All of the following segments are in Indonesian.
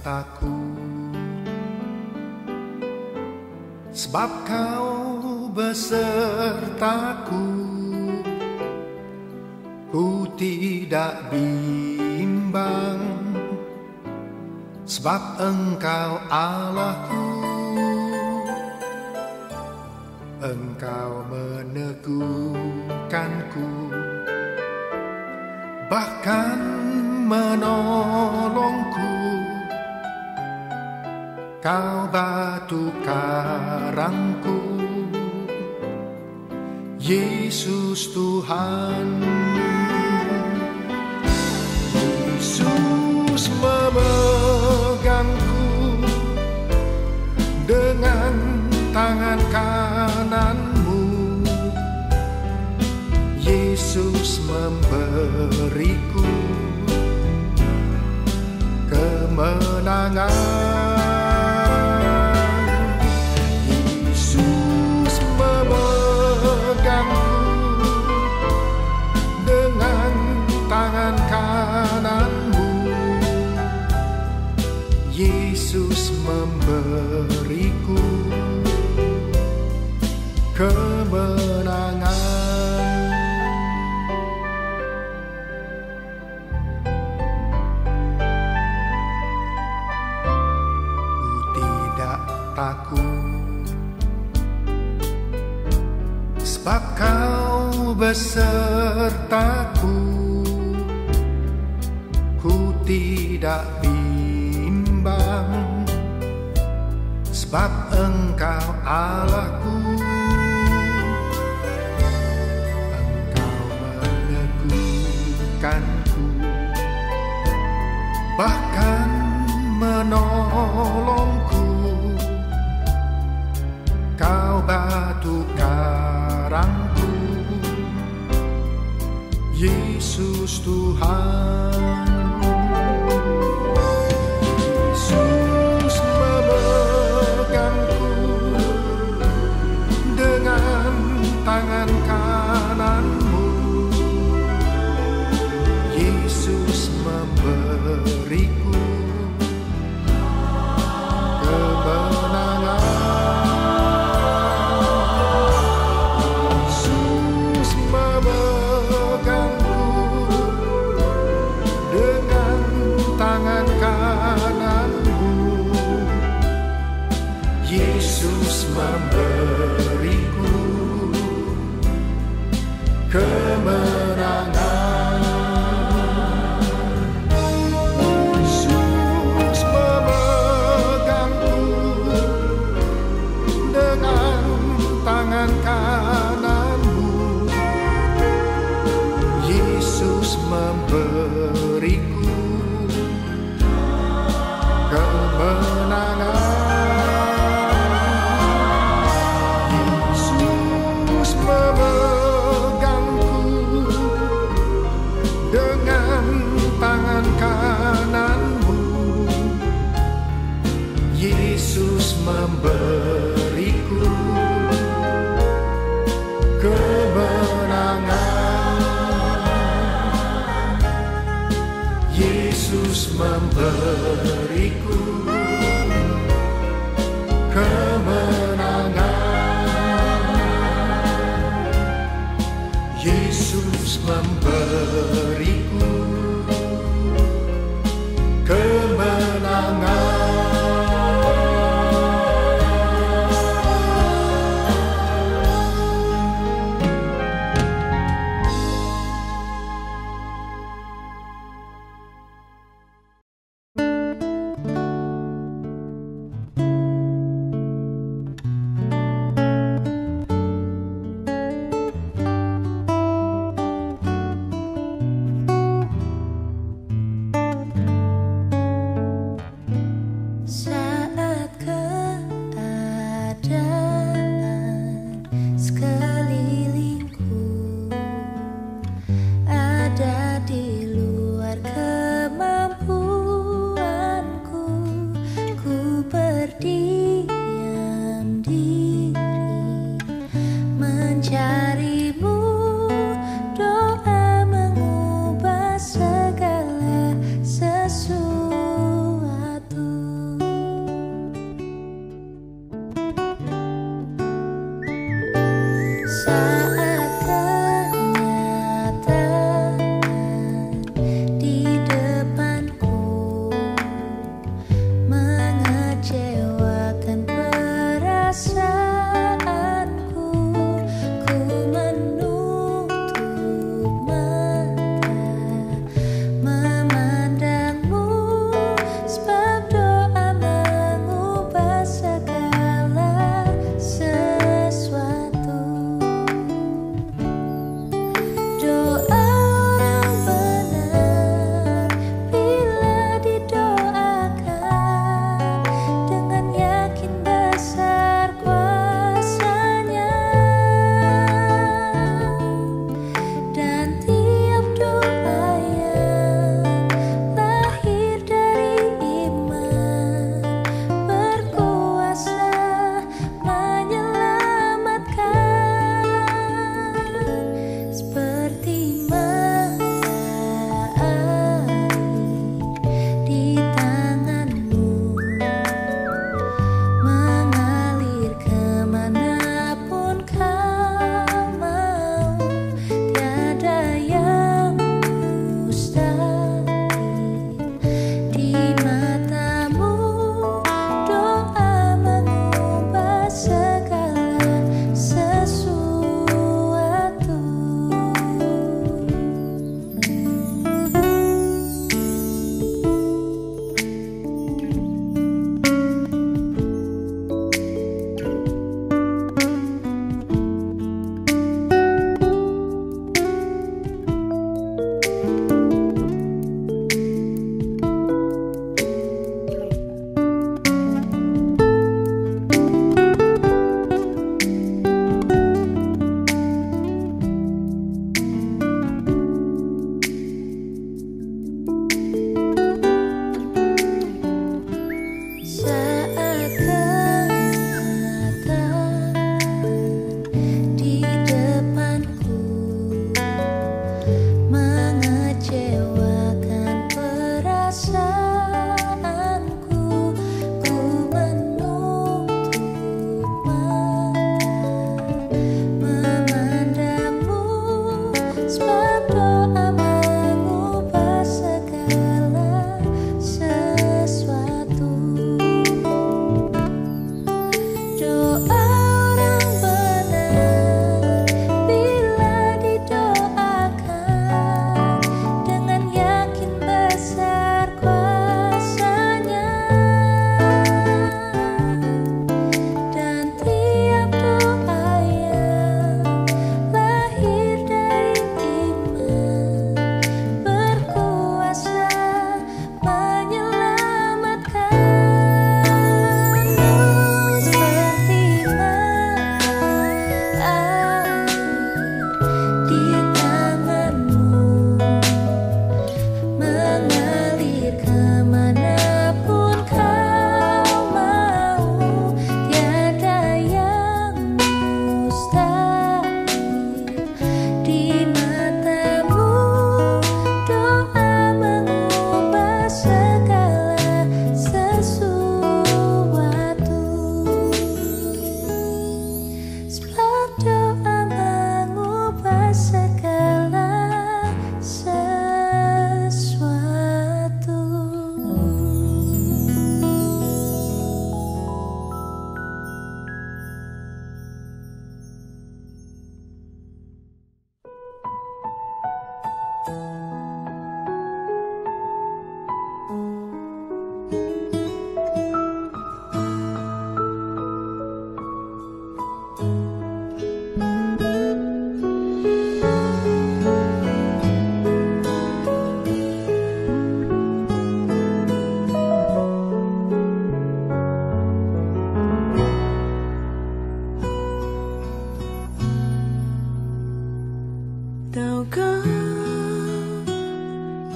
Takut, sebab Kau besertaku. Ku tidak bimbang, sebab Engkau Allahku. Engkau meneguhkanku, bahkan menolongku. Kau batu karangku, Yesus Tuhan. Yesus memegangku dengan tangan kananmu. Yesus memberiku kemenangan. Tangan kananmu, Yesus memberiku kemenangan. Ku tidak takut, sebab Kau besertaku. Ku tidak bimbang, sebab Engkau Allahku. Engkau meneguhkanku, bahkan menolongku. Kau batu karangku, Yesus Tuhan. Tangan kananmu, Yesus memberiku kemenangan. Yesus memegangku dengan tangan kananmu. Yesus memberiku kemenangan. Yesus memegangku dengan tangan kananmu. Yesus memberiku kemenangan. Yesus dengan tangan kananmu, Yesus memberiku kemenangan. Yesus memberiku kemenangan. Yesus memberiku kemenangan. mencarimu, doa mengubah segala sesuatu. Saat kenyataan di depanku mengecewakan perasaanku, ku menutup mata memandangmu, sebab doa mengubah segala sesuatu. Doa orang benar bila didoakan dengan yakin besar kuasanya, dan tiap doa yang lahir dari iman berkuasa menyelamatkan, seperti mata air di tanganmu mengalir kemanapun kau mau. Tiada yang mustahil di matamu, doa mengubah segala sesuatu. Saat kenyataan di depanku mengecewakan perasaanku, ku menutup mata memandangmu, sebab doa mengubah segala sesuatu. Doa orang benar bila didoakan dengan yakin besar kuasanya, dan tiap doa yang lahir dari iman berkuasa menyelamatkan, seperti mata air di tanganmu mengalir kemanapun kau mau. Tiada yang mustahil di matamu, doa mengubah segala sesuatu, sebab doa mengubah segala sesuatu.祷告，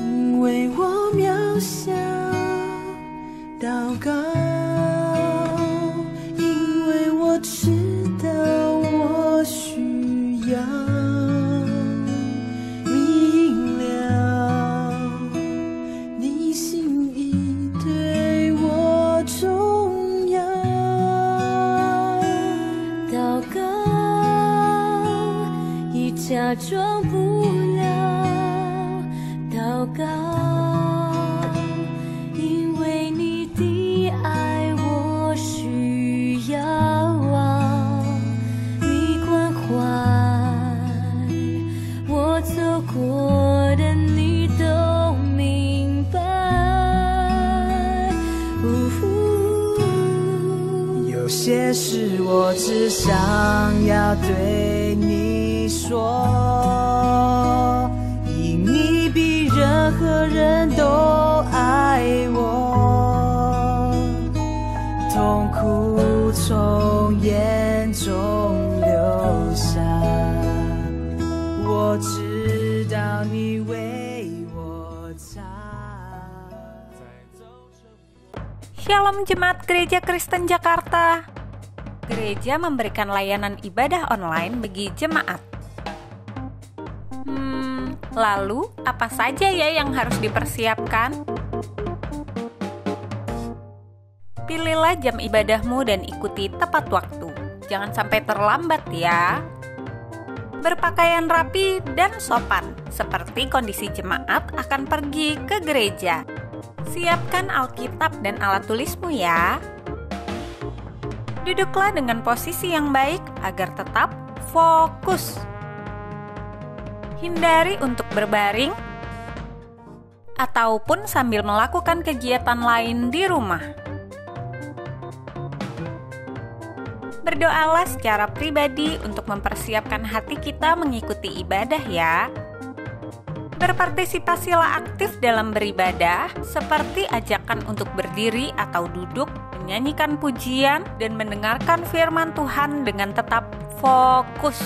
因为我渺小；祷告，因为我知道我需假装不了祷告，因为你的爱我需要啊，你关怀我走过的你都明白。有些事我只想要对你说，因你比任何人都爱我，痛苦从眼中流下，我知道你为我擦。 Shalom Jemaat Gereja Kristen Jakarta. Gereja memberikan layanan ibadah online bagi jemaat. Lalu apa saja ya yang harus dipersiapkan? Pilihlah jam ibadahmu dan ikuti tepat waktu. Jangan sampai terlambat ya. Berpakaian rapi dan sopan, seperti kondisi jemaat akan pergi ke gereja. Siapkan Alkitab dan alat tulismu ya. Duduklah dengan posisi yang baik agar tetap fokus. Hindari untuk berbaring ataupun sambil melakukan kegiatan lain di rumah. Berdoalah secara pribadi untuk mempersiapkan hati kita mengikuti ibadah ya. Berpartisipasilah aktif dalam beribadah, seperti ajakan untuk berdiri atau duduk, menyanyikan pujian, dan mendengarkan firman Tuhan dengan tetap fokus.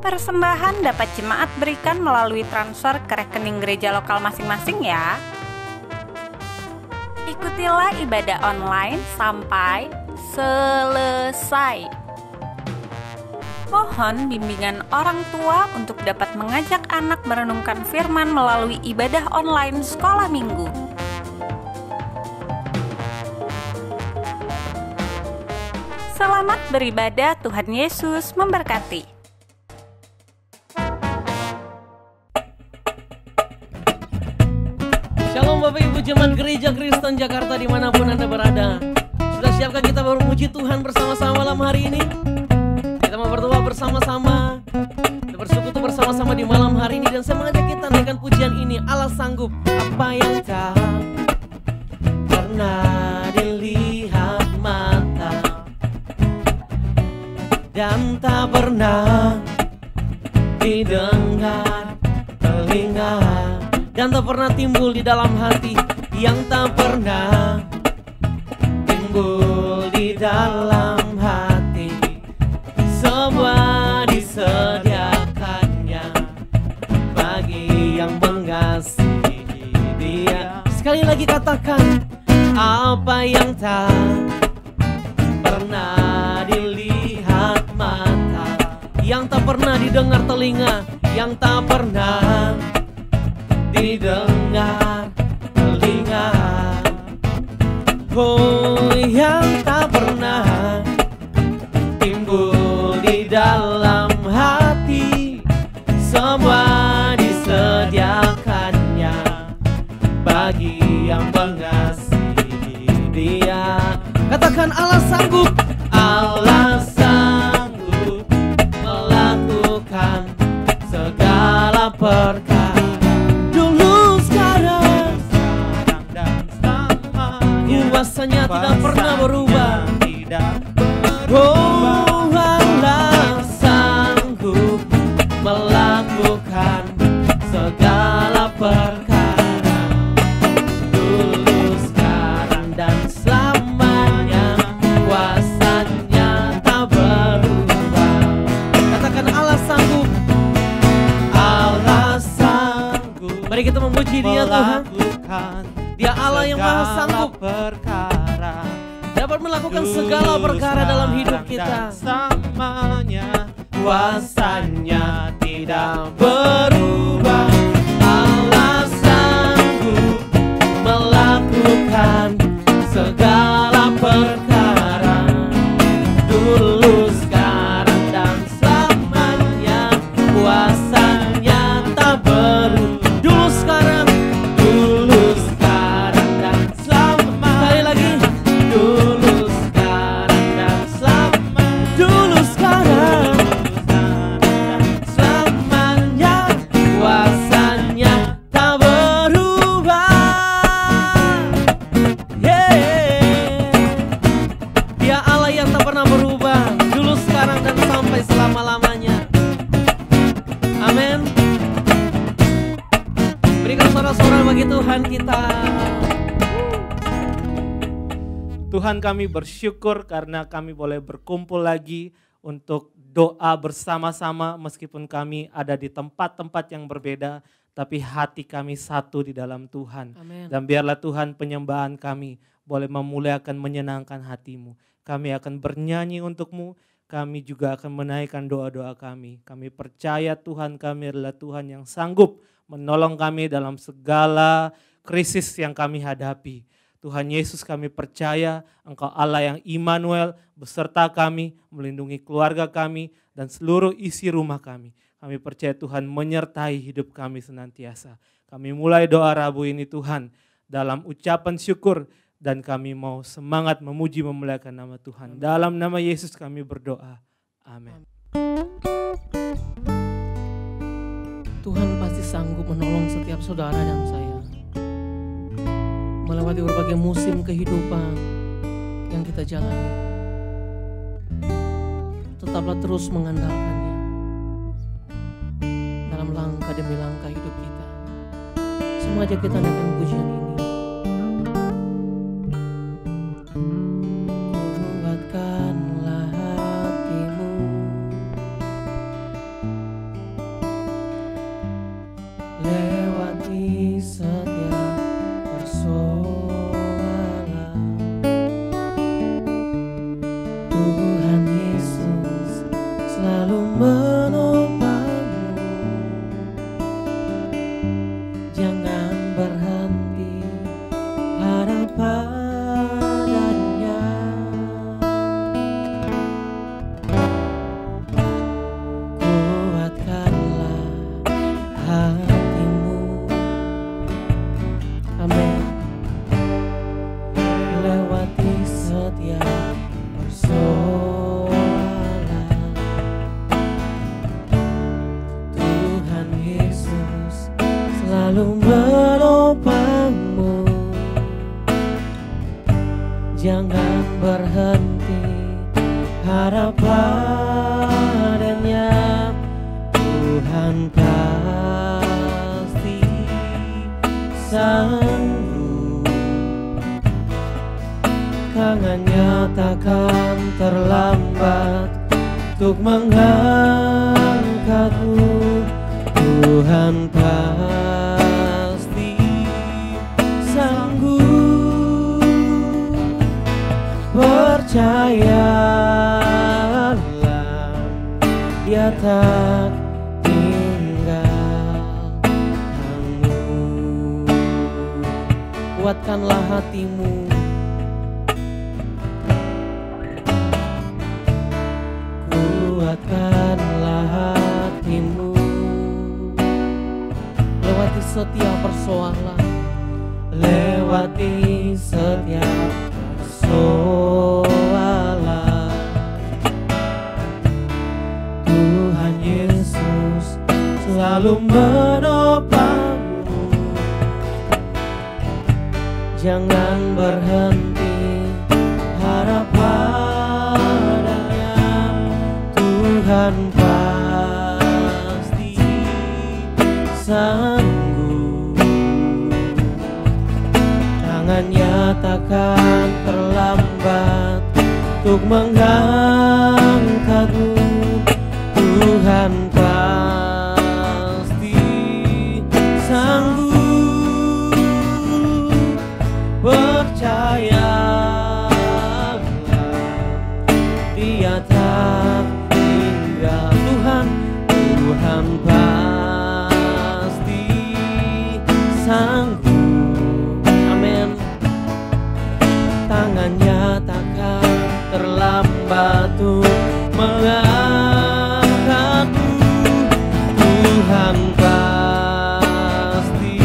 Persembahan dapat jemaat berikan melalui transfer ke rekening gereja lokal masing-masing ya. Ikutilah ibadah online sampai selesai. Mohon bimbingan orang tua untuk dapat mengajak anak merenungkan firman melalui ibadah online sekolah minggu. Selamat beribadah, Tuhan Yesus memberkati. Shalom Bapak Ibu Jemaat Gereja Kristen Jakarta dimanapun Anda berada. Sudah siapkah kita memuji Tuhan bersama-sama malam hari ini? Kita mau berdoa bersama-sama, kita bersekutu bersama-sama di malam hari ini. Dan saya mengajak kita naikkan pujian ini. Allah sanggup, apa yang tak pernah dilihat mata dan tak pernah didengar telinga, dan tak pernah timbul di dalam hati, yang tak pernah timbul di dalam hati. Semua disediakannya bagi yang mengasihi Dia. Sekali lagi katakan, apa yang tak pernah dilihat mata, yang tak pernah didengar telinga, yang tak pernah didengar telinga. Oh, yang tak pernah timbul di dalam hati, semua disediakannya bagi yang mengasihi Dia. Katakan, Allah sanggup, Allah sanggup melakukan segala perkara. Dulu, sekarang dan selamanya, kuasanya tidak pernah berubah. Oh, Allah sanggup melakukan segala perkara. Dulu, sekarang, dan selamanya, kuasanya tak berubah. Katakan, Allah sanggup, Allah sanggup. Mari kita memuji Dia, Tuhan. Dia Allah yang maha sanggup dapat melakukan segala perkara dalam hidup kita. Samanya kuasanya tidak berubah. Allah sanggup melakukan segala perkara. Dulu, sekarang, dan selamanya, sampai selama-lamanya. Amin. Berikan sorak-sorai bagi Tuhan kita. Tuhan, kami bersyukur karena kami boleh berkumpul lagi untuk doa bersama-sama meskipun kami ada di tempat-tempat yang berbeda, tapi hati kami satu di dalam Tuhan. Amin. Dan biarlah Tuhan penyembahan kami boleh memuliakan, menyenangkan hati-Mu. Kami akan bernyanyi untuk-Mu, kami juga akan menaikkan doa-doa kami. Kami percaya Tuhan kami adalah Tuhan yang sanggup menolong kami dalam segala krisis yang kami hadapi. Tuhan Yesus, kami percaya Engkau Allah yang Immanuel beserta kami, melindungi keluarga kami dan seluruh isi rumah kami. Kami percaya Tuhan menyertai hidup kami senantiasa. Kami mulai doa Rabu ini Tuhan dalam ucapan syukur dan kami mau semangat memuji memuliakan nama Tuhan. Dalam nama Yesus kami berdoa. Amin. Tuhan pasti sanggup menolong setiap saudara dan saya melewati berbagai musim kehidupan yang kita jalani. Tetaplah terus mengandalkannya dalam langkah demi langkah hidup kita. Sengaja kita naikkan pujian ini. Kuatkanlah hatimu, lewati setiap persoalan. Tuhan Yesus selalu menopangmu. Jangan berhenti harap padanya. Kuatkanlah hatimu. Amin. Lewati setiap persoalan. Tuhan Yesus selalu menopangmu. Jangan berhenti harap padanya. Tuhan pasti sanggup, tangannya takkan terlambat untuk mengangkatmu. Tuhan pasti sanggup, percayalah, Dia tak tinggalkanmu. Kuatkanlah hatimu, kuatkanlah hatimu. Lewati setiap persoalan, lewati setiap persoalan. Tuhan Yesus selalu menopangmu. Jangan berhenti harap padanya. Tuhan pasti sanggup, tangannya takkan terlambat untuk mengangkatmu. Tuhan pasti sanggup, percayalah, Dia tak tinggal. Tuhan pasti sanggup. Amin. Tangannya takkan terlambat untuk mengangkatmu. Tuhan pasti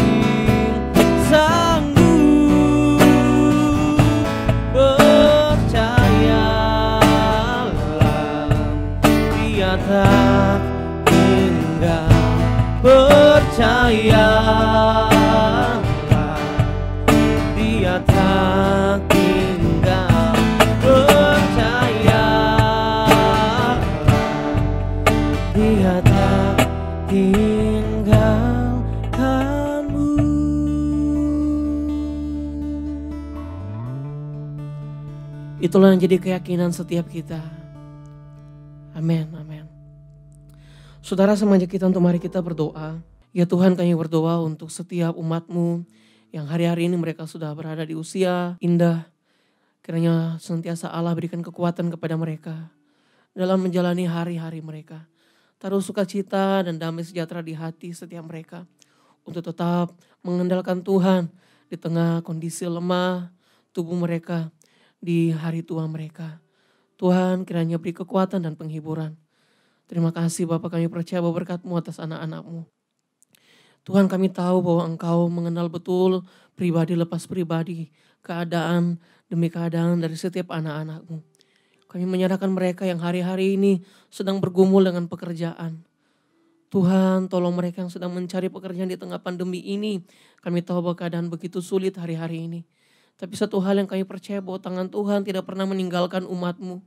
sanggup, percayalah, Dia tak tinggal. Percayalah, Dia tak tinggal. Percayalah, Dia tak tinggalkanmu. Itulah yang jadi keyakinan setiap kita. Amin, amin. Saudara, semajak kita untuk mari kita berdoa. Ya Tuhan, kami berdoa untuk setiap umat-Mu yang hari-hari ini mereka sudah berada di usia indah. Kiranya senantiasa Allah berikan kekuatan kepada mereka dalam menjalani hari-hari mereka. Taruh sukacita dan damai sejahtera di hati setiap mereka untuk tetap mengandalkan Tuhan di tengah kondisi lemah tubuh mereka di hari tua mereka. Tuhan, kiranya beri kekuatan dan penghiburan. Terima kasih Bapa, kami percaya bahwa berkat-Mu atas anak-anak-Mu. Tuhan, kami tahu bahwa Engkau mengenal betul pribadi lepas pribadi, keadaan demi keadaan dari setiap anak-anak-Mu. Kami menyerahkan mereka yang hari-hari ini sedang bergumul dengan pekerjaan. Tuhan, tolong mereka yang sedang mencari pekerjaan di tengah pandemi ini. Kami tahu bahwa keadaan begitu sulit hari-hari ini. Tapi satu hal yang kami percaya bahwa tangan Tuhan tidak pernah meninggalkan umat-Mu.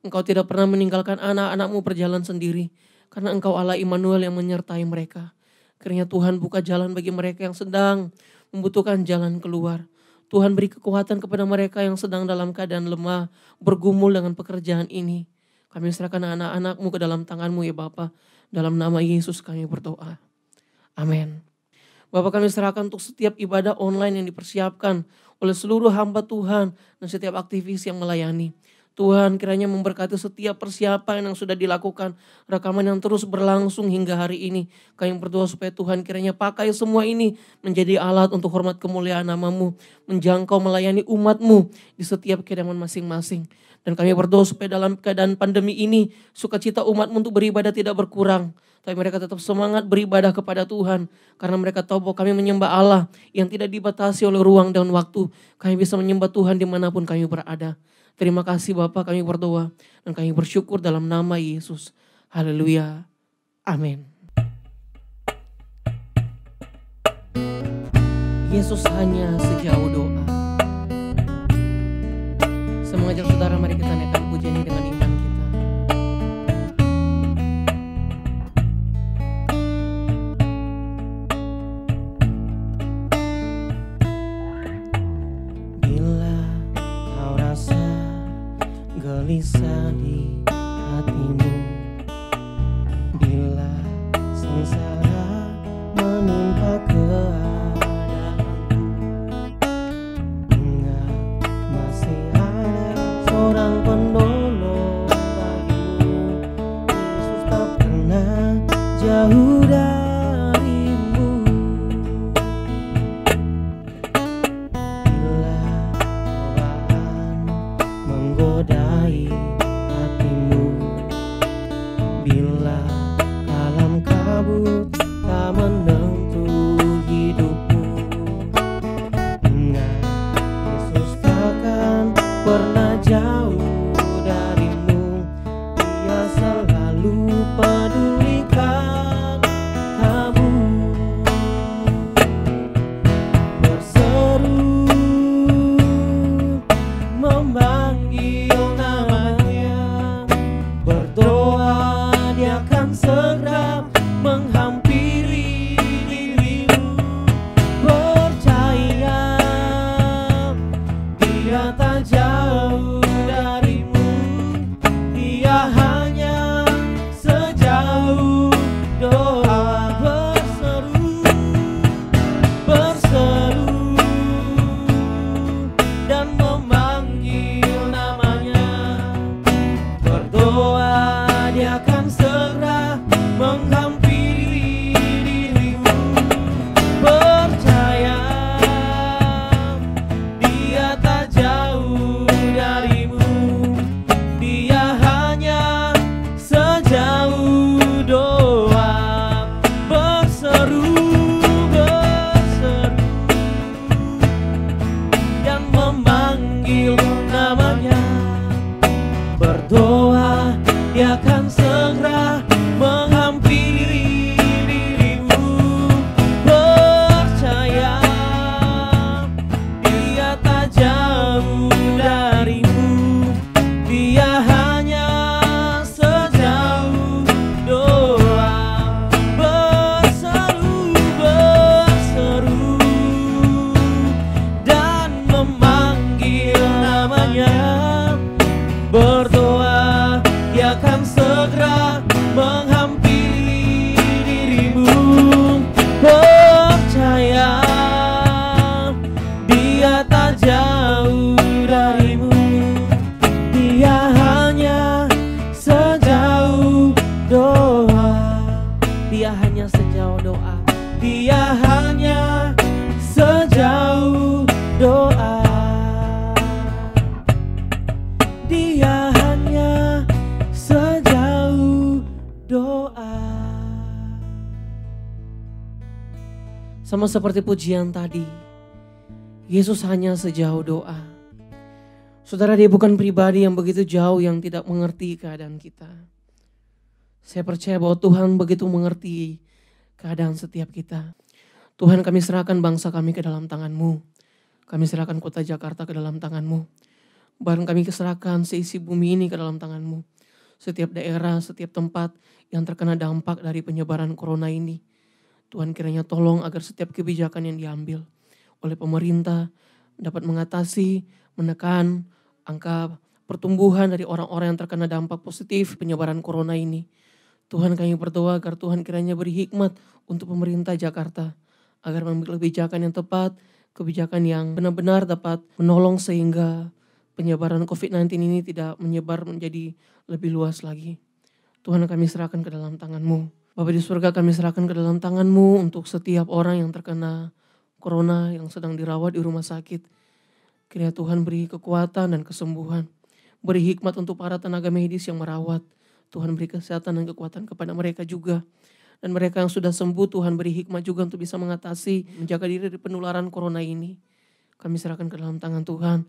Engkau tidak pernah meninggalkan anak-anak-Mu berjalan sendiri. Karena Engkau Allah Immanuel yang menyertai mereka. Kiranya Tuhan buka jalan bagi mereka yang sedang membutuhkan jalan keluar. Tuhan beri kekuatan kepada mereka yang sedang dalam keadaan lemah, bergumul dengan pekerjaan ini. Kami serahkan anak-anak-Mu ke dalam tangan-Mu ya Bapa. Dalam nama Yesus kami berdoa. Amin. Bapak, kami serahkan untuk setiap ibadah online yang dipersiapkan oleh seluruh hamba Tuhan dan setiap aktivis yang melayani. Tuhan, kiranya memberkati setiap persiapan yang sudah dilakukan, rekaman yang terus berlangsung hingga hari ini. Kami berdoa supaya Tuhan kiranya pakai semua ini menjadi alat untuk hormat kemuliaan nama-Mu, menjangkau melayani umat-Mu di setiap kediaman masing-masing. Dan kami berdoa supaya dalam keadaan pandemi ini, sukacita umat-Mu untuk beribadah tidak berkurang. Tapi mereka tetap semangat beribadah kepada Tuhan. Karena mereka tahu bahwa kami menyembah Allah yang tidak dibatasi oleh ruang dan waktu. Kami bisa menyembah Tuhan dimanapun kami berada. Terima kasih Bapak, kami berdoa dan kami bersyukur dalam nama Yesus. Haleluya. Amin. Yesus hanya sejauh doa. Saya mengajak saudara, mari kita naikkan pujian ini dengan iman kita. Bila kau rasa gelisah di hatimu, bila sengsara menimpa keadaanmu, ingat masih ada seorang penolong bagimu. Yesus tak pernah jauh darimu. Bila cobaan menggodai hatimu, bila kalam kabut tak menentu hidupmu, ingat Yesus takkan pernah jauh darimu. Dia selalu pedulikan kamu. Berseru memanggil namanya, berdoa dia akan segera menghampiri dirimu. Percaya dia tak jauh darimu, dia hanya sejauh doa. Dia hanya sejauh doa. Dia hanya sejauh doa. Sama seperti pujian tadi, Yesus hanya sejauh doa. Saudara, dia bukan pribadi yang begitu jauh yang tidak mengerti keadaan kita. Saya percaya bahwa Tuhan begitu mengerti keadaan setiap kita. Tuhan, kami serahkan bangsa kami ke dalam tangan-Mu. Kami serahkan kota Jakarta ke dalam tangan-Mu. Bahkan kami serahkan seisi bumi ini ke dalam tangan-Mu. Setiap daerah, setiap tempat yang terkena dampak dari penyebaran corona ini. Tuhan, kiranya tolong agar setiap kebijakan yang diambil oleh pemerintah dapat mengatasi, menekan angka pertumbuhan dari orang-orang yang terkena dampak positif penyebaran corona ini. Tuhan, kami berdoa agar Tuhan kiranya beri hikmat untuk pemerintah Jakarta agar mengambil kebijakan yang tepat, kebijakan yang benar-benar dapat menolong sehingga penyebaran COVID-19 ini tidak menyebar menjadi lebih luas lagi. Tuhan, kami serahkan ke dalam tangan-Mu. Bapa di surga, kami serahkan ke dalam tangan-Mu untuk setiap orang yang terkena corona, yang sedang dirawat di rumah sakit. Kiranya Tuhan beri kekuatan dan kesembuhan. Beri hikmat untuk para tenaga medis yang merawat. Tuhan beri kesehatan dan kekuatan kepada mereka juga. Dan mereka yang sudah sembuh, Tuhan beri hikmat juga untuk bisa mengatasi, menjaga diri dari penularan corona ini. Kami serahkan ke dalam tangan Tuhan.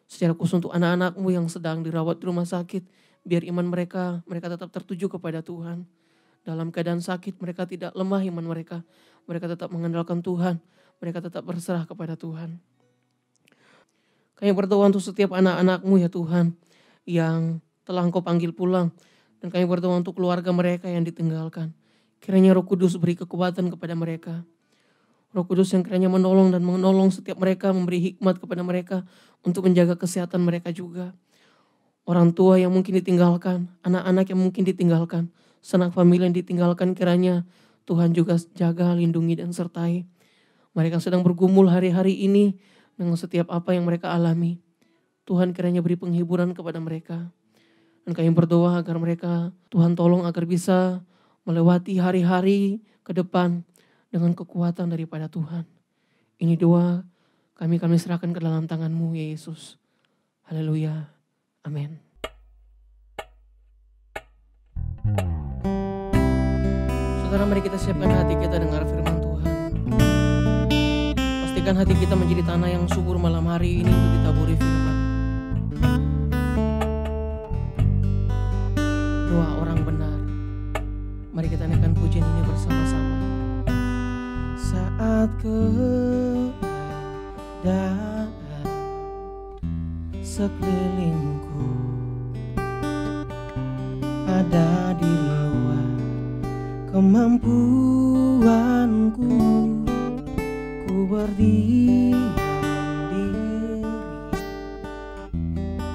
Secara khusus untuk anak-anak-Mu yang sedang dirawat di rumah sakit. Biar iman mereka tetap tertuju kepada Tuhan. Dalam keadaan sakit, mereka tidak lemah iman mereka. Mereka tetap mengandalkan Tuhan. Mereka tetap berserah kepada Tuhan. Kami berdoa untuk setiap anak-anak-Mu ya Tuhan, yang telah Engkau panggil pulang. Dan kami berdoa untuk keluarga mereka yang ditinggalkan. Kiranya Roh Kudus beri kekuatan kepada mereka. Roh Kudus yang kiranya menolong dan menolong setiap mereka, memberi hikmat kepada mereka untuk menjaga kesehatan mereka juga. Orang tua yang mungkin ditinggalkan, anak-anak yang mungkin ditinggalkan, sanak famili yang ditinggalkan, kiranya Tuhan juga jaga, lindungi dan sertai. Mereka sedang bergumul hari-hari ini dengan setiap apa yang mereka alami. Tuhan kiranya beri penghiburan kepada mereka. Dan kami berdoa agar mereka, Tuhan tolong agar bisa melewati hari-hari ke depan dengan kekuatan daripada Tuhan. Ini doa kami serahkan ke dalam tangan-Mu ya Yesus. Haleluya. Amin. Saudara, mari kita siapkan hati kita dengar firman Tuhan. Pastikan hati kita menjadi tanah yang subur malam hari ini untuk ditaburi firman. Doa orang benar. Mari kita naikkan pujian ini bersama-sama. Saat keadaan sekelilingku ada di luar kemampuanku, ku berdiam diri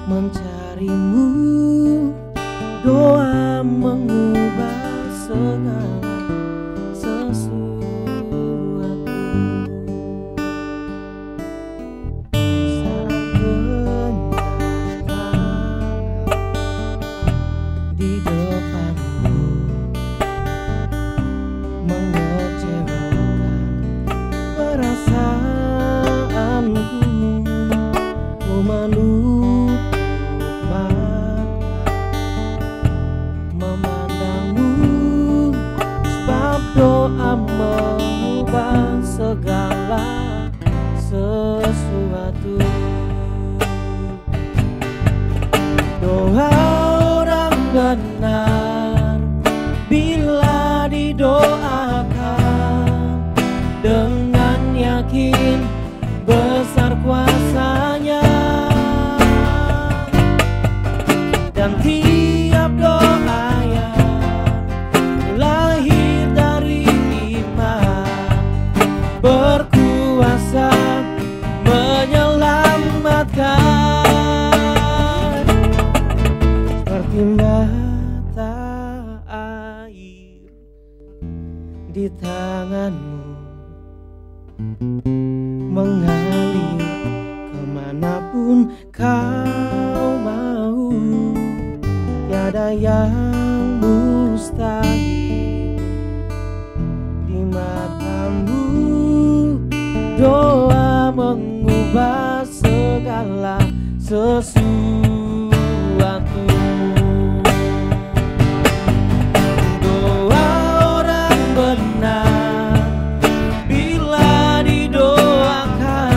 mencari-Mu. Doa mengubah segala sesuatu. Saat kenyataan di depanku mengecewakan perasaanku, ku menutup mata memandang-Mu, sebab doa mengubah segala sesuatu. Doa orang benar bila didoakan dengan yakin besar kuasa-Nya, dan tiap doa yang lahir dari iman berkuasa menyelamatkan, seperti mata air di tangan-Mu mengalir kemanapun Kau mau. Tiada yang mustahil di sesuatu. Doa orang benar bila didoakan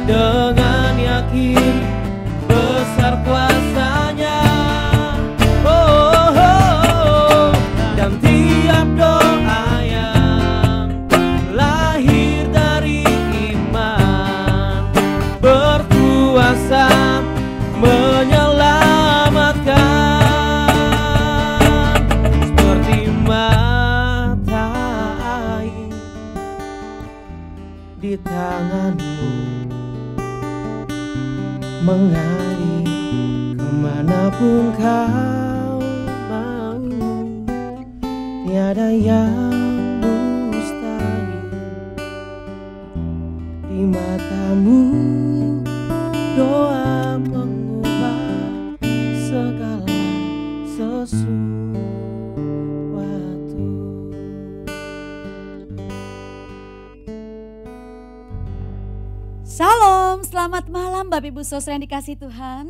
dengan yakin besar kuasanya. Dan tiap doa yang lahir dari iman berkuasa menyelamatkan. Seperti mata air di tanganmu, mengalir kemanapun kau mau. Tiada yang mustahil di matamu. Doa mengubah segala sesuatu. Shalom, selamat malam Bapak Ibu Saudara yang dikasihi Tuhan.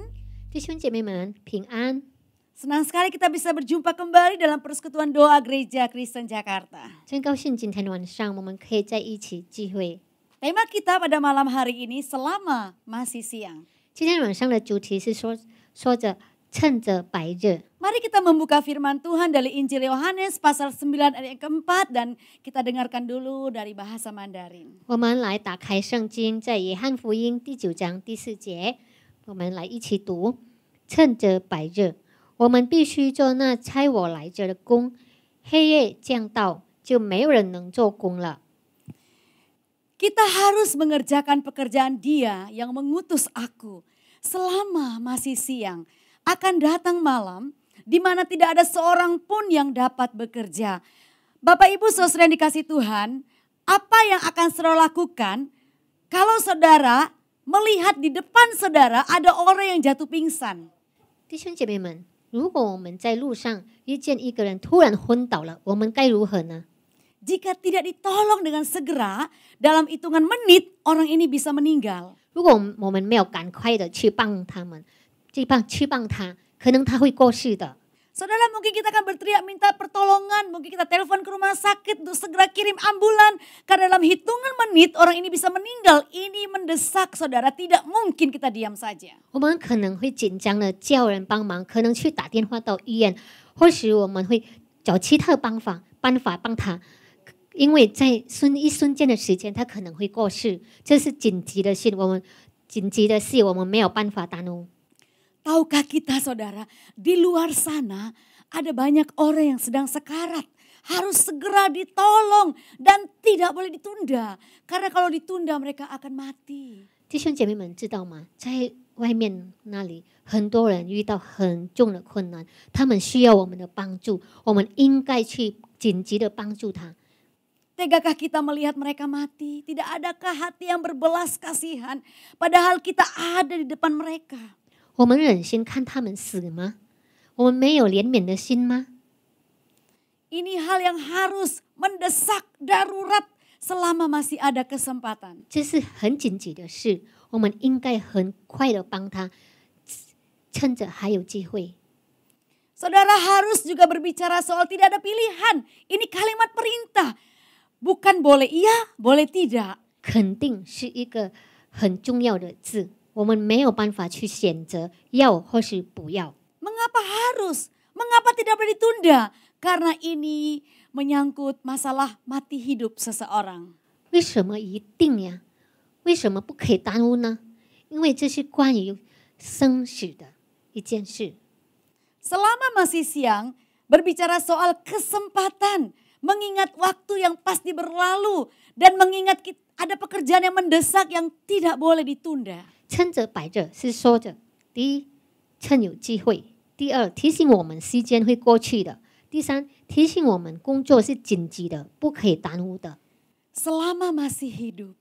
弟兄姐妹们平安， Senang sekali kita bisa berjumpa kembali dalam persekutuan doa Gereja Kristen Jakarta. 真高兴今天晚上我们可以在一起聚会。 Tema kita pada malam hari ini selama masih siang. 今天晚上的主题是说着趁着白日。 Mari kita membuka firman Tuhan dari Injil Yohanes pasal 9 ayat yang keempat dan kita dengarkan dulu dari bahasa Mandarin. 我们来打开圣经，在约翰福音第9章第4节，我们来一起读：趁着白日，我们必须做那差我来这的工；黑夜降到，就没有人能做工了。 Kita harus mengerjakan pekerjaan Dia yang mengutus aku selama masih siang. Akan datang malam di mana tidak ada seorang pun yang dapat bekerja. Bapak Ibu Saudara yang dikasihi Tuhan, apa yang akan saudara lakukan kalau saudara melihat di depan saudara ada orang yang jatuh pingsan? 弟兄姐妹们，如果我们在路上遇见一个人突然昏倒了，我们该如何呢？ Jika tidak ditolong dengan segera, dalam hitungan menit orang ini bisa meninggal. 如果我们没有赶快的去帮他们，去帮他，可能他会过世的。 Saudara, mungkin kita akan berteriak minta pertolongan, mungkin kita telepon ke rumah sakit untuk segera kirim ambulan. Karena dalam hitungan menit orang ini bisa meninggal. Ini mendesak saudara, tidak mungkin kita diam saja. 我们可能会紧张的叫人帮忙，可能去打电话到医院，或许我们会找其他办法帮他，因为在一瞬间的时间，他可能会过世，这是紧急的事，我们没有办法耽误。 Tahukah kita saudara, di luar sana ada banyak orang yang sedang sekarat. Harus segera ditolong dan tidak boleh ditunda. Karena kalau ditunda mereka akan mati. 弟兄姐妹们知道吗？在外面那里，很多人遇到很重的困难，他们需要我们的帮助，我们应该去紧急的帮助他。 Tegakah kita melihat mereka mati? Tidak adakah hati yang berbelas kasihan? Padahal kita ada di depan mereka. 我们忍心看他们死吗？我们没有怜悯的心吗？ Ini hal yang harus mendesak darurat selama masih ada kesempatan. 这是很紧急的事，我们应该很快的帮他，趁着还有机会。 Saudara harus juga berbicara soal tidak ada pilihan. Ini kalimat perintah. Bukan boleh iya, boleh tidak. 肯定是一个很重要的字，我们没有办法去选择要或是不要。 Mengapa harus? Mengapa tidak boleh ditunda? Karena ini menyangkut masalah mati hidup seseorang. 为什么一定呀？为什么不可以耽误呢？因为这是关于生死的一件事。 Selama masih siang, berbicara soal kesempatan, mengingat waktu yang pasti berlalu, dan mengingat ada pekerjaan yang mendesak yang tidak boleh ditunda. 趁着白日是说着，第一，趁有机会；第二，提醒我们时间会过去的；第三，提醒我们工作是紧急的，不可以耽误的。 Selama masih hidup,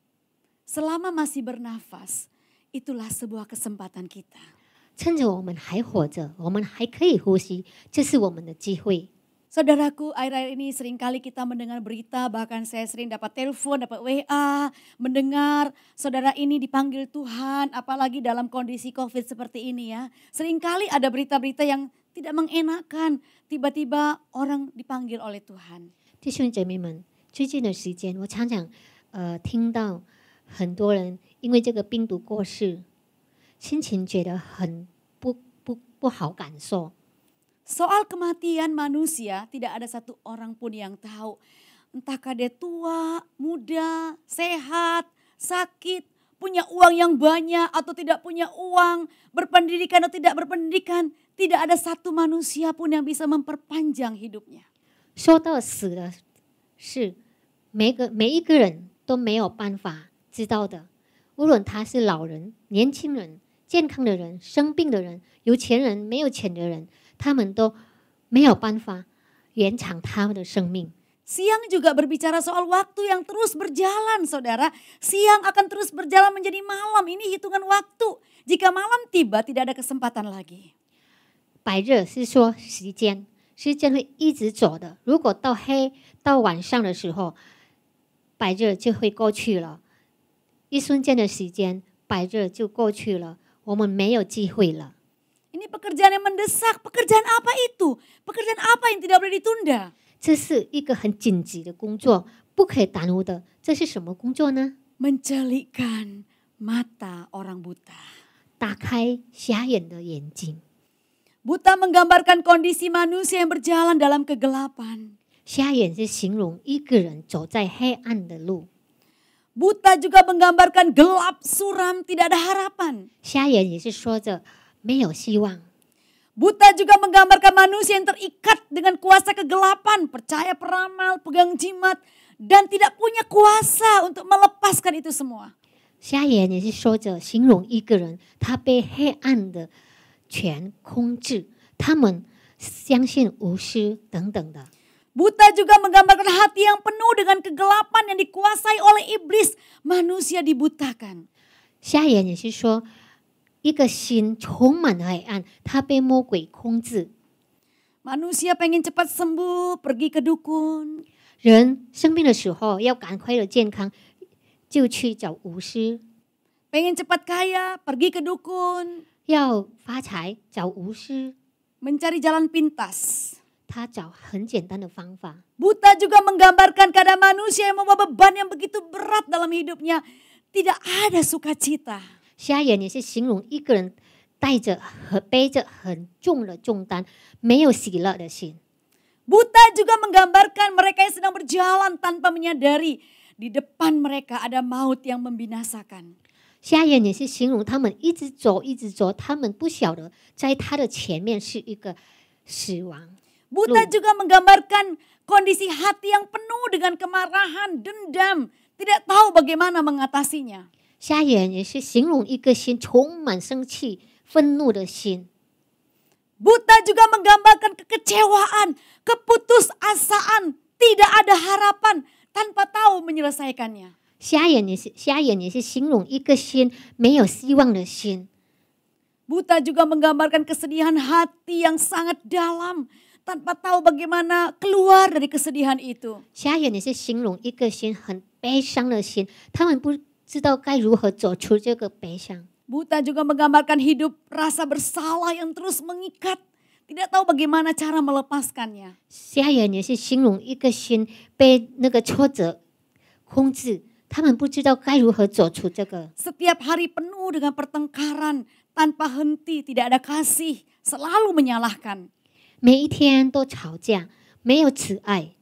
selama masih bernafas, itulah sebuah kesempatan kita. 趁着我们还活着，我们还可以呼吸，这是我们的机会。Saudaraku, akhir-akhir ini seringkali kita mendengar berita, bahkan saya sering dapat telepon, dapat WA, mendengar saudara ini dipanggil Tuhan, apalagi dalam kondisi COVID seperti ini ya. Seringkali ada berita-berita yang tidak mengenakan, tiba-tiba orang dipanggil oleh Tuhan. 弟兄姐妹们，最近的时间，我常常听到很多人因为这个病毒过世，心情觉得很不好感受。 Soal kematian manusia tidak ada satu orang pun yang tahu. Entahkah dia tua, muda, sehat, sakit, punya uang yang banyak atau tidak punya uang, berpendidikan atau tidak berpendidikan. Tidak ada satu manusia pun yang bisa memperpanjang hidupnya. 说到死的事，每一个人都没有办法知道的。无论他是老人、年轻人、健康的人、生病的人、有钱人、没有钱的人，他们都没有办法延长他们的生命。 Siang juga berbicara soal waktu yang terus berjalan, saudara. Siang akan terus berjalan menjadi malam. Ini hitungan waktu. Jika malam tiba, tidak ada kesempatan lagi. 白日是说时间，时间会一直走的。如果到晚上的时候，白日就会过去了。一瞬间的时间，白日就过去了，我们没有机会了。 Ini pekerjaan yang mendesak. Pekerjaan apa itu? Pekerjaan apa yang tidak boleh ditunda? 这是一个很紧急的工作，不可以耽误的。这是什么工作呢？ Mencelikkan mata orang buta. 打开瞎眼的眼睛。 Buta menggambarkan kondisi manusia yang berjalan dalam kegelapan. 瞎眼是形容一个人走在黑暗的路。 Buta juga menggambarkan gelap, suram, tidak ada harapan. 瞎眼也是说着没有希望。 Buta juga menggambarkan manusia yang terikat dengan kuasa kegelapan, percaya peramal, pegang jimat, dan tidak punya kuasa untuk melepaskan itu semua. 瞎眼也是说着形容一个人他被黑暗的权控制，他们相信巫师等等的。 Buta juga menggambarkan hati yang penuh dengan kegelapan yang dikuasai oleh iblis. Manusia dibutakan. 瞎眼也是说一个心充满了黑暗，他被魔鬼控制。 Manusia pengen cepat sembuh, pergi ke dukun. 人生病的时候要赶快的健康，就去找巫师； Pengen cepat kaya, pergi ke dukun. 要发财找巫师。 Mencari jalan pintas. 他找很简单的方法。 Buta juga menggambarkan keadaan manusia yang membawa beban yang begitu berat dalam hidupnya. Tidak ada sukacita. 瞎眼也是形容一个人背着很重的重担，没有喜乐的心。 Buta juga menggambarkan mereka yang sedang berjalan tanpa menyadari di depan mereka ada maut yang membinasakan. 瞎眼也是形容他们一直走，他们不晓得在他的前面是一个死亡。 Buta juga menggambarkan kondisi hati yang penuh dengan kemarahan, dendam, tidak tahu bagaimana mengatasinya. 瞎眼也是形容一个心充满生气、愤怒的心。 Buta juga menggambarkan kekecewaan, keputusasaan, tidak ada harapan tanpa tahu menyelesaikannya. 瞎眼也是形容一个心没有希望的心。 Buta juga menggambarkan kesedihan hati yang sangat dalam, tanpa tahu bagaimana keluar dari kesedihan itu. 瞎眼也是形容一个心很悲伤的心，他们不知道该如何走出这个悲伤。 Buta juga menggambarkan hidup rasa bersalah yang terus mengikat, tidak tahu bagaimana cara melepaskannya. 瞎眼也是形容一个心被那个挫折控制，他们不知道该如何走出这个。 Setiap hari penuh dengan pertengkaran, tanpa henti, tidak ada kasih, selalu menyalahkan. 每一天都吵架，没有慈爱。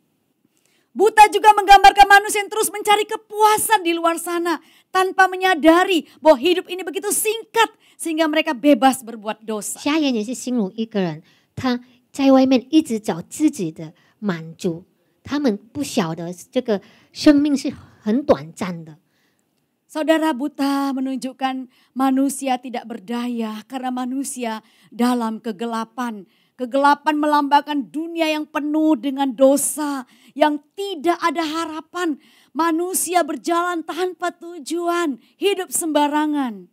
Buta juga menggambarkan manusia yang terus mencari kepuasan di luar sana tanpa menyadari bahwa hidup ini begitu singkat sehingga mereka bebas berbuat dosa. 瞎眼也是形容一个人，他在外面一直找自己的满足，他们不晓得这个生命是很短暂的。 Saudara, buta menunjukkan manusia tidak berdaya karena manusia dalam kegelapan. Kegelapan melambangkan dunia yang penuh dengan dosa, yang tidak ada harapan. Manusia berjalan tanpa tujuan, hidup sembarangan.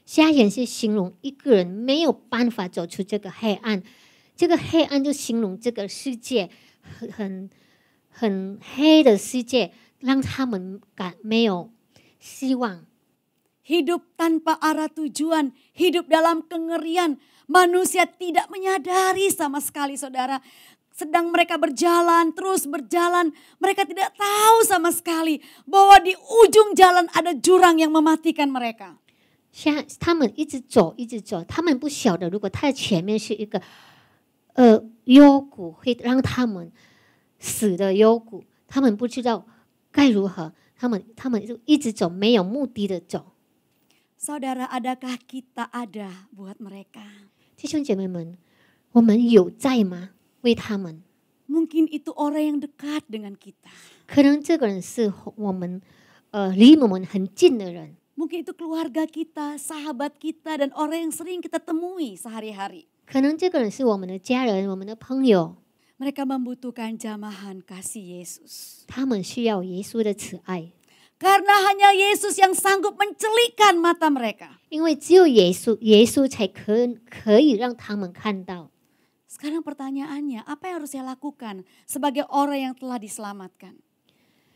瞎眼是形容一个人没有办法走出这个黑暗，这个黑暗就形容这个世界很黑的世界，让他们没有希望。 Hidup tanpa arah tujuan, hidup dalam kengerian. Manusia tidak menyadari sama sekali saudara. Sedang mereka berjalan, terus berjalan. Mereka tidak tahu sama sekali bahwa di ujung jalan ada jurang yang mematikan mereka. 他们一直走，一直走，他们不晓得，如果他的前面是一个幽谷，会让他们死的幽谷，他们不知道该如何，他们就一直走，没有目的的走。 Saudara, adakah kita ada buat mereka? 弟兄姐妹们，我们有在吗？为他们， Mungkin itu orang yang dekat dengan kita. 可能这个人是我们离我们很近的人， Mungkin itu keluarga kita, sahabat kita, dan orang yang sering kita temui sehari-hari. 可能这个人是我们的家人，我们的朋友， Mereka membutuhkan jamahan kasih Yesus. 他们需要耶稣的慈爱， Karena hanya Yesus yang sanggup mencelikkan mata mereka. 因为只有耶稣才可以让他们看到。 Sekarang pertanyaannya, apa yang harus saya lakukan sebagai orang yang telah diselamatkan?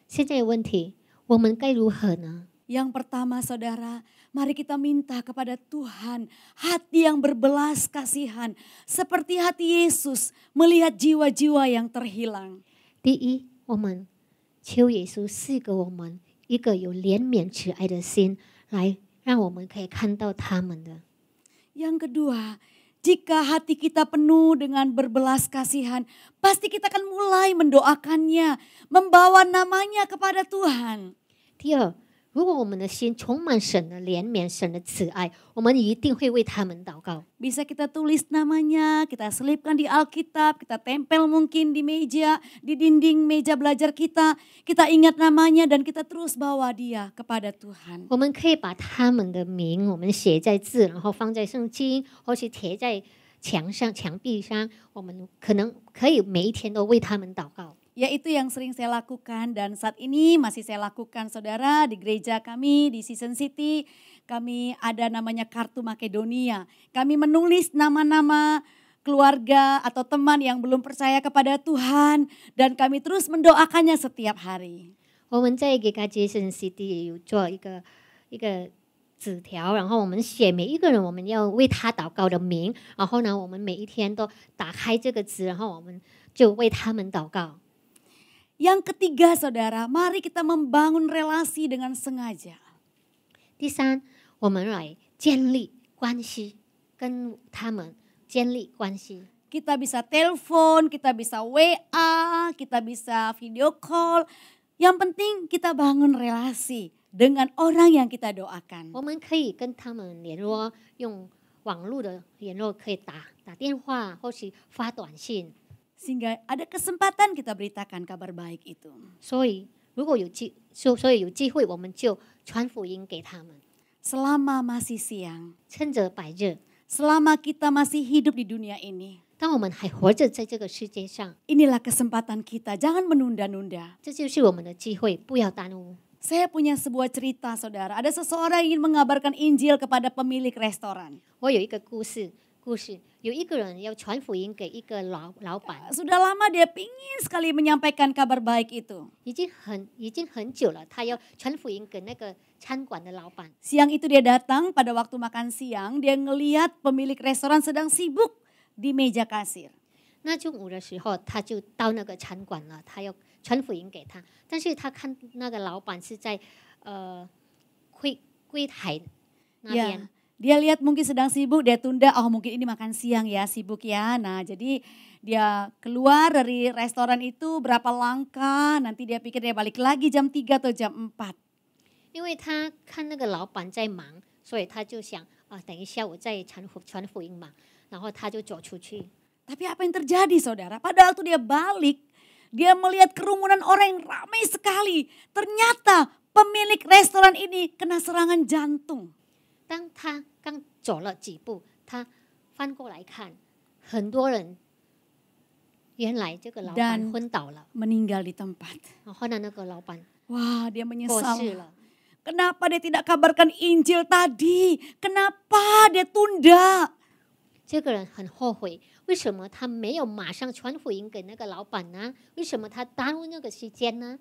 现在的问题，我们该如何呢？ Yang pertama saudara, mari kita minta kepada Tuhan hati yang berbelas kasihan. Seperti hati Yesus melihat jiwa-jiwa yang terhilang. 第一，我们求耶稣赐给我们一个有怜悯慈爱的心，来让我们可以看到他们的。 Yang kedua, jika hati kita penuh dengan berbelas kasihan, pasti kita akan mulai mendoakannya, membawa namanya kepada Tuhan. 第二，如果我们的心充满神的怜悯、神的慈爱，我们一定会为他们祷告。 Bisa kita tulis namanya, kita selipkan di Alkitab, kita tempel mungkin di meja, di dinding meja belajar kita. Kita ingat namanya dan kita terus bawa dia kepada Tuhan. 我们可以把他们的名，我们写在字，然后放在圣经，或是贴在墙壁上。我们可能可以每一天都为他们祷告。 Ya itu yang sering saya lakukan dan saat ini masih saya lakukan saudara di gereja kami di Season City. Kami ada namanya kartu Makedonia. Kami menulis nama-nama keluarga atau teman yang belum percaya kepada Tuhan dan kami terus mendoakannya setiap hari. 我们在给杰森 CD 也有做一个纸条，然后我们写每一个人我们要为他祷告的名，然后呢，我们每一天都打开这个纸，然后我们就为他们祷告。 Yang ketiga saudara, mari kita membangun relasi dengan sengaja. 第三，我们来建立关系，跟他们建立关系。 Kita bisa telepon, kita bisa WA, kita bisa video call. Yang penting kita bangun relasi dengan orang yang kita doakan. 我们可以跟他们联络，用网络的联络，可以打电话，或是发短信。 Sehingga ada kesempatan kita beritakan kabar baik itu. 所以如果有机会，我们就传福音给他们。 Selama masih siang, 趁着白日， selama kita masih hidup di dunia ini, 当我们还活着在这个世界上， inilah kesempatan kita, jangan menunda-nunda. 这就是我们的机会，不要耽误。 Saya punya sebuah cerita saudara, ada seseorang yang ingin mengabarkan Injil kepada pemilik restoran. 我有一个故事，有一个人要传福音给一个老板， Sudah lama dia pingin sekali menyampaikan kabar baik itu. 已经很久了，他要传福音给那个餐馆的老板。 Siang itu dia datang pada waktu makan siang, dia ngelihat pemilik restoran sedang sibuk di meja kasir. 那中午的时候，他就到那个餐馆了，他要传福音给他，但是他看那个老板是在柜台那边。 Dia lihat mungkin sedang sibuk, dia tunda, oh mungkin ini makan siang ya, sibuk ya. Nah jadi dia keluar dari restoran itu berapa langkah, nanti dia pikir dia balik lagi jam 3 atau jam 4. 因为他看那个老板在忙，所以他就想等一下我再传福音嘛，然后他就走出去。 Tapi apa yang terjadi saudara? Pada waktu dia balik, dia melihat kerumunan orang yang ramai sekali. Ternyata pemilik restoran ini kena serangan jantung. 当他刚走了几步，他翻过来看，很多人，原来这个老板昏倒了， meninggal di tempat. 然后呢，那个老板 Wah, dia 过 menyesal. 世了。 Kenapa dia tidak kabarkan Injil tadi? Kenapa dia tunda? 这个人很后悔，为什么他没有马上传福音给那个老板呢？为什么他耽误那个时间呢？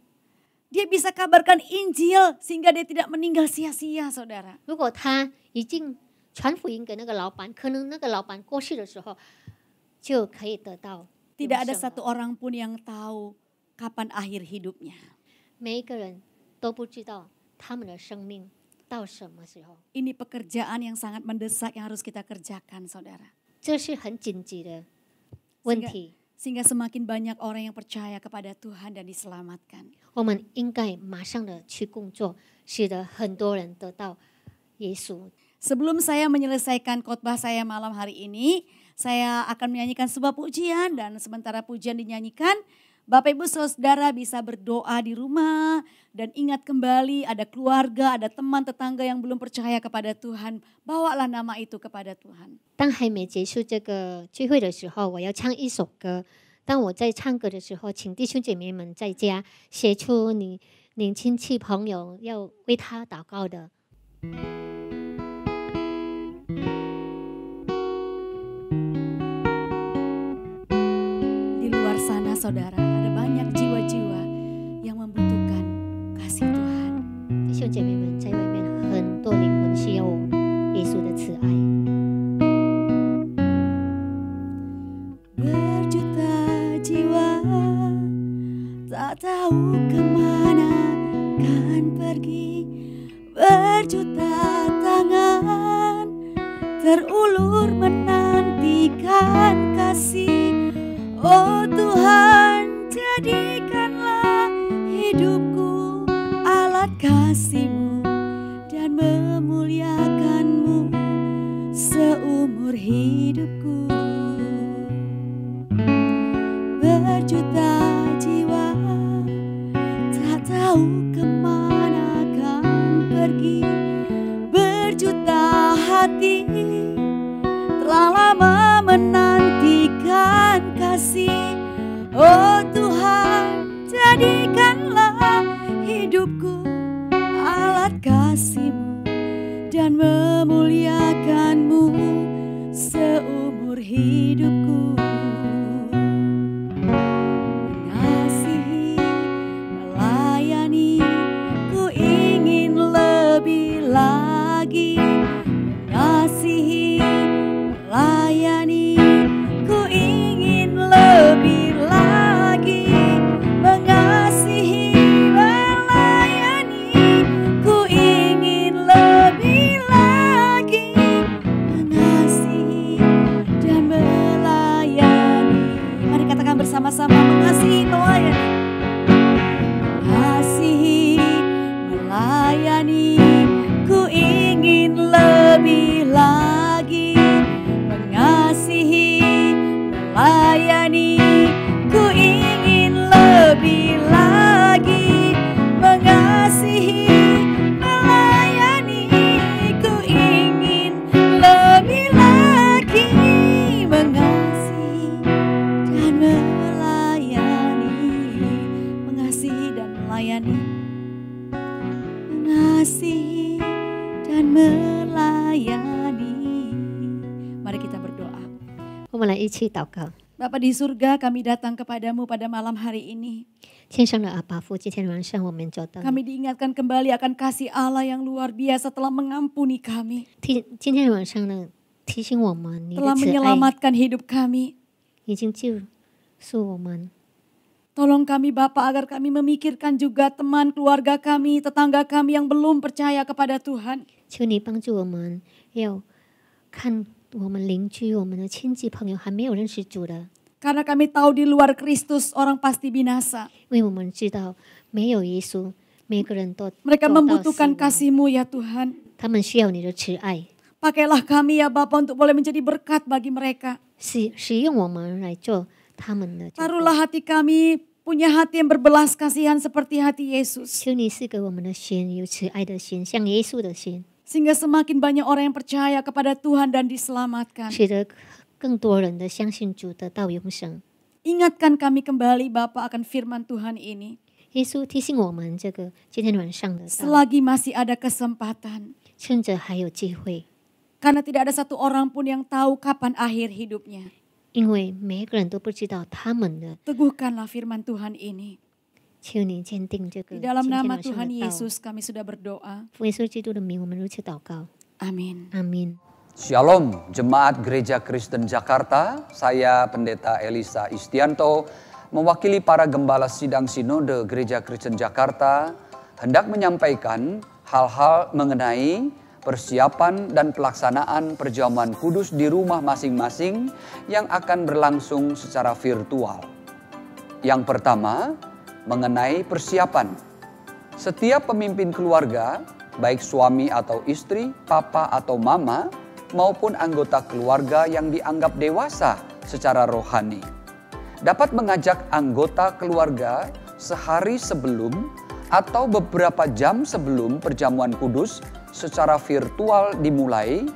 Dia bisa kabarkan Injil sehingga dia tidak meninggal sia-sia, saudara. 如果他已经传福音给那个老板，可能那个老板过世的时候就可以得到。 Tidak ada satu orang pun yang tahu kapan akhir hidupnya. 每一个人都不知道他们的生命到什么时候。 Ini pekerjaan yang sangat mendesak yang harus kita kerjakan, saudara. 这是很紧急的问题。 Sehingga semakin banyak orang yang percaya kepada Tuhan dan diselamatkan. 我们应该马上的去工作，使得很多人得到耶稣。 Sebelum saya menyelesaikan khotbah saya malam hari ini, saya akan menyanyikan sebuah pujian dan sementara pujian dinyanyikan, Bapak Ibu Saudara bisa berdoa di rumah dan ingat kembali ada keluarga, ada teman tetangga yang belum percaya kepada Tuhan, bawalah nama itu kepada Tuhan. 当还没结束这个聚会的时候，我要唱一首歌。当我在唱歌的时候，请弟兄姐妹们在家写出你亲戚朋友要为他祷告的。 Di luar sana saudara, ada banyak jiwa-jiwa yang membutuhkan kasih Tuhan. 弟兄姐妹们，在外面很多灵魂需要耶稣的慈爱。 Berjuta jiwa tak tahu kemana kan pergi. Berjuta tangan terulur menantikan kasih. Oh Tuhan, jadikanlah hidupku alat kasih-Mu dan memuliakan-Mu seumur hidupku. Berjuta jiwa tak tahu kemana kan pergi. Berjuta hati telah lama menantikan kasih. Oh Tuhan, jadikanlah hidupku alat kasih-Mu dan memuliakan-Mu seumur hidupku. Mengasihi, melayani, ku ingin lebih lagi. Mengasihi, melayani, ku ingin lebih lagi. Mengasihi, melayani, ku ingin lebih lagi. Mengasihi dan melayani. Mari katakan bersama-sama, mengasihi, melayani. Mengasihi, melayani, ku ingin lebih lagi. Mengasihi, melayani, ku ingin lebih lagi. Mengasihi, melayani, ku ingin lebih lagi. Mengasihi dan melayani. Mengasihi dan melayani. Mengasihi dan melayani. Mari kita berdoa. 我们来一起祷告。 Bapa di surga, kami datang kepadamu pada malam hari ini. 天上的阿爸父，今天晚上我们走到 Kami diingatkan kembali akan kasih Allah yang luar biasa telah mengampuni kami. 今天晚上呢，提醒我们你的 Telah 慈爱 menyelamatkan hidup kami. 已经救赎我们。 Tolong kami Bapa agar kami memikirkan juga teman keluarga kami, tetangga kami yang belum percaya kepada Tuhan. 求你帮助我们，要看我们邻居、我们的亲戚朋友还没有认识主的， Karena kami tahu di luar Kristus orang pasti binasa. 因为我们知道没有耶稣，每个人都 Mereka 走到 membutuhkan 死亡 kasih-Mu ya Tuhan. 他们需要你的慈爱， Pakailah kami ya Bapa untuk boleh menjadi berkat bagi mereka. 使用我们来做他们的祝福。 Taruhlah hati kami punya hati yang berbelas kasihan seperti hati Yesus. 求你赐给我们的心有慈爱的心，像耶稣的心， Sehingga semakin banyak orang yang percaya kepada Tuhan dan diselamatkan. 使得更多人的相信主得到永生。 Ingatkan kami kembali Bapa akan firman Tuhan ini. 耶稣提醒我们，这个今天晚上的道， Selagi masih ada kesempatan, 趁着还有机会， Karena tidak ada satu orang pun yang tahu kapan akhir hidupnya. 因为每个人都不知道他们的。 Teguhkanlah firman Tuhan ini. 求你坚定这个 Di 今 dalam 天 nama 晚上 Tuhan 的道。 Yesus kami sudah berdoa. 奉耶稣基督的名，我们如此祷告。 Amin. 阿门。 Shalom, Jemaat Gereja Kristen Jakarta. Saya Pendeta Elisa Istianto, mewakili para gembala sidang Sinode Gereja Kristen Jakarta, hendak menyampaikan hal-hal mengenai persiapan dan pelaksanaan perjamuan kudus di rumah masing-masing yang akan berlangsung secara virtual. Yang pertama, mengenai persiapan. Setiap pemimpin keluarga, baik suami atau istri, papa atau mama, maupun anggota keluarga yang dianggap dewasa secara rohani, dapat mengajak anggota keluarga sehari sebelum atau beberapa jam sebelum perjamuan kudus secara virtual dimulai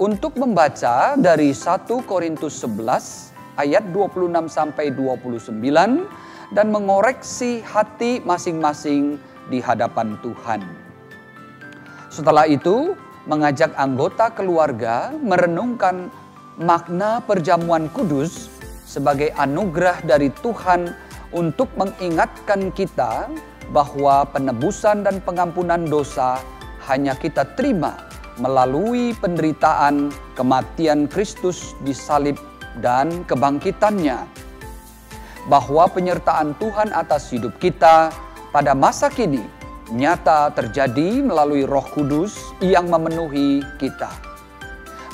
untuk membaca dari 1 Korintus 11 ayat 26 sampai 29 dan mengoreksi hati masing-masing di hadapan Tuhan. Setelah itu, mengajak anggota keluarga merenungkan makna perjamuan kudus sebagai anugerah dari Tuhan untuk mengingatkan kita bahwa penebusan dan pengampunan dosa hanya kita terima melalui penderitaan kematian Kristus di salib dan kebangkitannya. Bahwa penyertaan Tuhan atas hidup kita pada masa kini nyata terjadi melalui Roh Kudus yang memenuhi kita.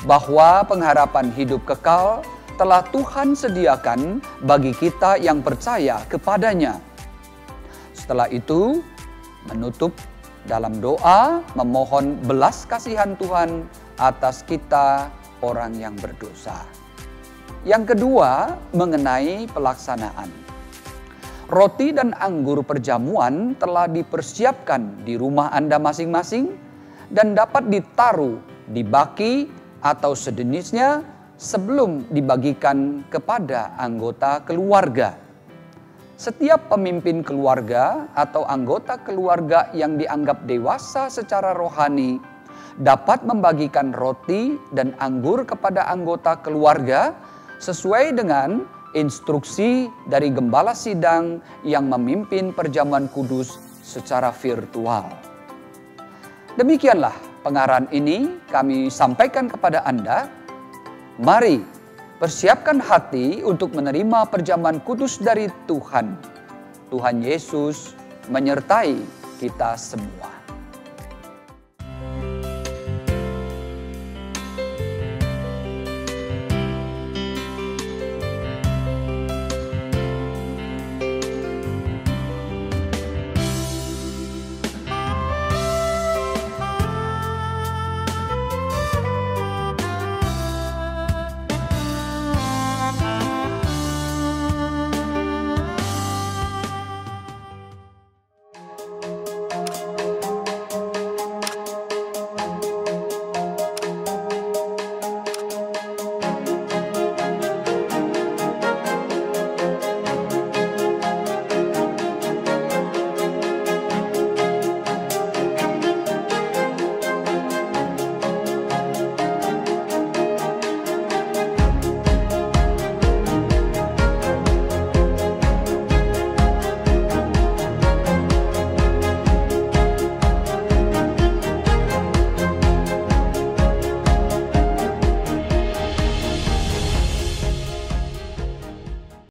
Bahwa pengharapan hidup kekal telah Tuhan sediakan bagi kita yang percaya kepadanya. Setelah itu, menutup dalam doa memohon belas kasihan Tuhan atas kita orang yang berdosa. Yang kedua, mengenai pelaksanaan. Roti dan anggur perjamuan telah dipersiapkan di rumah Anda masing-masing dan dapat ditaruh di baki atau sejenisnya sebelum dibagikan kepada anggota keluarga. Setiap pemimpin keluarga atau anggota keluarga yang dianggap dewasa secara rohani dapat membagikan roti dan anggur kepada anggota keluarga sesuai dengan instruksi dari gembala sidang yang memimpin perjamuan kudus secara virtual. Demikianlah pengarahan ini kami sampaikan kepada Anda. Mari persiapkan hati untuk menerima perjamuan kudus dari Tuhan. Tuhan Yesus menyertai kita semua.